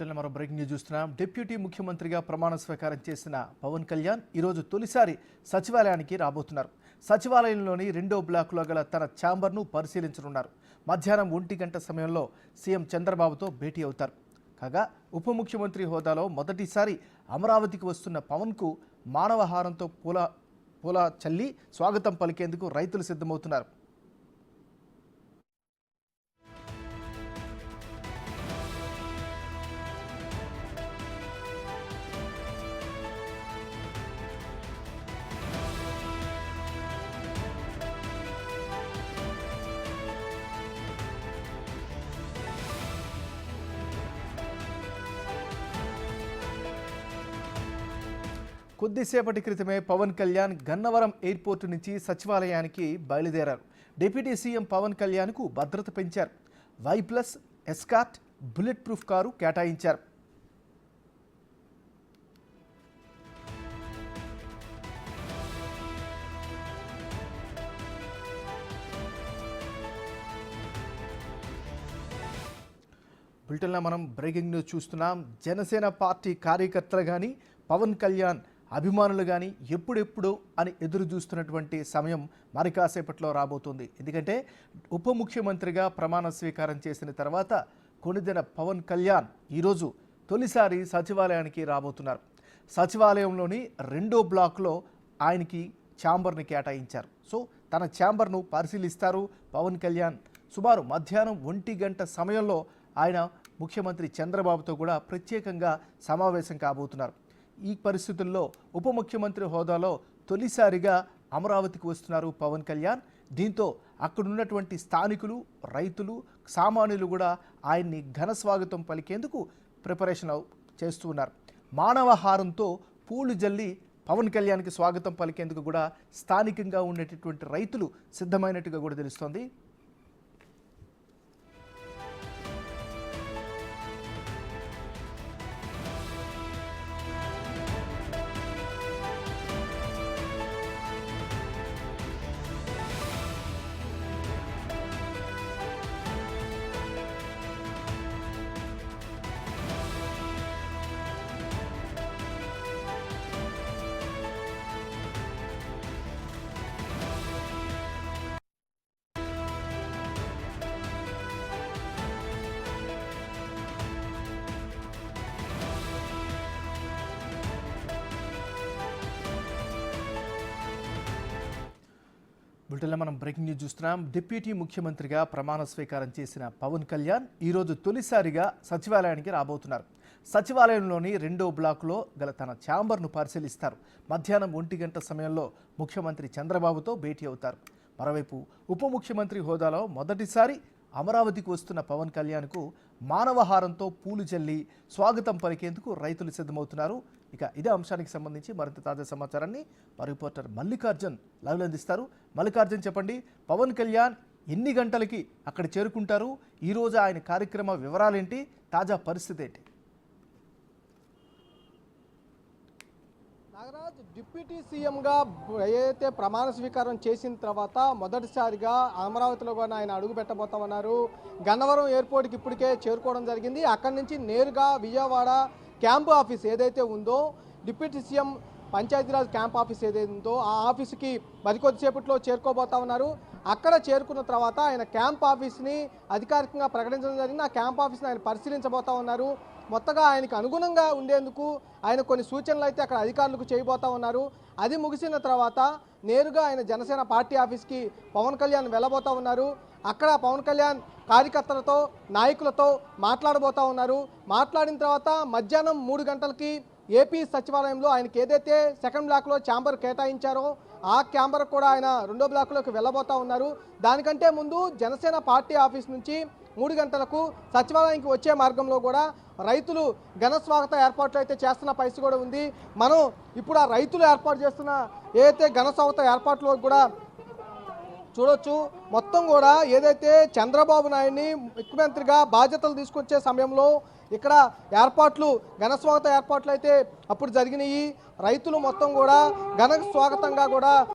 బులెటిన్లో మరో breaking news చూస్తున్నాం. డిప్యూటీ ముఖ్యమంత్రిగా ప్రమాణ స్వీకారం చేసిన పవన్ కళ్యాణ్ ఈరోజు తొలిసారి సచివాలయానికి రాబోతున్నారు. సచివాలయంలోని 2వ బ్లాకులో గల తన ఛాంబర్ను పరిశీలించనున్నారు. మధ్యాహ్నం 1 గంట సమయంలో సీఎం చంద్రబాబుతో భేటీ అవుతారు. కాగా ఉప ముఖ్యమంత్రి హోదాలో మొదటిసారి అమరావతికి వస్తున్న పవన్కు మానవహారంతో పూల చల్లి స్వాగతం పలికేందుకు రైతులు సిద్ధమవుతున్నారు. కొద్దిసేపటి క్రితమే పవన్ కళ్యాణ్ గన్నవరం ఎయిర్పోర్టు నుంచి సచివాలయానికి బయలుదేరారు. డిప్యూటీ సీఎం పవన్ కళ్యాణ్కు భద్రత పెంచారు. Y+ escort bullet proof car కేటాయించారు. బులెటిన్లో మనం బ్రేకింగ్ న్యూస్ చూస్తున్నాం. జనసేన పార్టీ కార్యకర్తలు కానీ పవన్ కళ్యాణ్ అభిమానులు కానీ ఎప్పుడెప్పుడు అని ఎదురు చూస్తున్నటువంటి సమయం మరి కాసేపట్లో రాబోతుంది. ఎందుకంటే ఉప ముఖ్యమంత్రిగా ప్రమాణ స్వీకారం చేసిన తర్వాత కొనిదెన పవన్ కళ్యాణ్ ఈరోజు తొలిసారి సచివాలయానికి రాబోతున్నారు. సచివాలయంలోని 2వ బ్లాక్లో ఆయనకి ఛాంబర్ని కేటాయించారు. సో తన ఛాంబర్ను పరిశీలిస్తారు పవన్ కళ్యాణ్. సుమారు మధ్యాహ్నం 1 గంట సమయంలో ఆయన ముఖ్యమంత్రి చంద్రబాబుతో కూడా ప్రత్యేకంగా సమావేశం కాబోతున్నారు. ఈ పరిస్థితుల్లో ఉప ముఖ్యమంత్రి హోదాలో తొలిసారిగా అమరావతికి వస్తున్నారు పవన్ కళ్యాణ్. దీంతో అక్కడున్నటువంటి స్థానికులు, రైతులు, సామాన్యులు కూడా ఆయన్ని ఘన స్వాగతం పలికేందుకు ప్రిపరేషన్ చేస్తూ ఉన్నారు. మానవహారంతో పూలు జల్లి పవన్ కళ్యాణ్కి స్వాగతం పలికేందుకు కూడా స్థానికంగా ఉండేటటువంటి రైతులు సిద్ధమైనట్టుగా కూడా తెలుస్తోంది. బులెటిన్లో మనం బ్రేకింగ్ న్యూస్ చూస్తున్నాం. డిప్యూటీ ముఖ్యమంత్రిగా ప్రమాణ స్వీకారం చేసిన పవన్ కళ్యాణ్ ఈరోజు తొలిసారిగా సచివాలయానికి రాబోతున్నారు. సచివాలయంలోని 2వ బ్లాకులో గల తన ఛాంబర్ను పరిశీలిస్తారు. మధ్యాహ్నం 1 గంట సమయంలో ముఖ్యమంత్రి చంద్రబాబుతో భేటీ అవుతారు. మరోవైపు ఉప ముఖ్యమంత్రి హోదాలో మొదటిసారి అమరావతికి వస్తున్న పవన్ కళ్యాణ్కు మానవహారంతో పూలు చల్లి స్వాగతం పలికేందుకు రైతులు సిద్ధమవుతున్నారు. ఇక ఇదే అంశానికి సంబంధించి మరింత తాజా సమాచారాన్ని మా రిపోర్టర్ మల్లికార్జున్ లైవ్లో అందిస్తారు. మల్లికార్జున్, చెప్పండి, పవన్ కళ్యాణ్ ఎన్ని గంటలకి అక్కడ చేరుకుంటారు? ఈరోజు ఆయన కార్యక్రమ వివరాలేంటి? తాజా పరిస్థితి ఏంటి? నాగరాజ్ డిప్యూటీ సీఎంగా ఏదైతే ప్రమాణ స్వీకారం చేసిన తర్వాత మొదటిసారిగా అమరావతిలో కూడా ఆయన అడుగు పెట్టబోతామన్నారు. గన్నవరం ఎయిర్పోర్ట్కి ఇప్పటికే చేరుకోవడం జరిగింది. అక్కడి నుంచి నేరుగా విజయవాడ క్యాంపు ఆఫీస్ ఏదైతే ఉందో, deputy CM Panchayati Raj camp office ఏదైతే ఉందో ఆ ఆఫీస్కి మరికొద్దిసేపట్లో చేరుకోబోతా ఉన్నారు. అక్కడ చేరుకున్న తర్వాత ఆయన క్యాంప్ ఆఫీస్ని అధికారికంగా ప్రకటించడం జరిగింది. ఆ క్యాంప్ ఆఫీస్ని ఆయన పరిశీలించబోతా ఉన్నారు. మొత్తగా ఆయనకు అనుగుణంగా ఉండేందుకు ఆయన కొన్ని సూచనలు అయితే అక్కడ అధికారులకు చేయబోతా ఉన్నారు. అది ముగిసిన తర్వాత నేరుగా ఆయన జనసేన పార్టీ ఆఫీస్కి పవన్ కళ్యాణ్ వెళ్ళబోతా ఉన్నారు. అక్కడ పవన్ కళ్యాణ్ కార్యకర్తలతో, నాయకులతో మాట్లాడబోతా ఉన్నారు. మాట్లాడిన తర్వాత మధ్యాహ్నం 3 గంటలకి ఏపీ సచివాలయంలో ఆయనకి ఏదైతే 2nd బ్లాక్లో ఛాంబర్ కేటాయించారో ఆ ఛాంబర్ కూడా ఆయన 2వ బ్లాక్లోకి వెళ్ళబోతా ఉన్నారు. దానికంటే ముందు జనసేన పార్టీ ఆఫీస్ నుంచి 3 గంటలకు సచివాలయానికి వచ్చే మార్గంలో కూడా రైతులు ఘన స్వాగత ఏర్పాట్లు అయితే చేస్తున్న పరిస్థితి కూడా ఉంది. మనం ఇప్పుడు ఆ రైతులు ఏర్పాటు చేస్తున్న ఏదైతే ఘన స్వాగత ఏర్పాట్లు కూడా చూడొచ్చు. మొత్తం కూడా ఏదైతే చంద్రబాబు నాయుడిని ముఖ్యమంత్రిగా బాధ్యతలు తీసుకొచ్చే సమయంలో ఇక్కడ ఏర్పాట్లు, ఘన స్వాగత ఏర్పాట్లు అయితే అప్పుడు జరిగినాయి. రైతులు మొత్తం కూడా ఘన స్వాగతంగా కూడా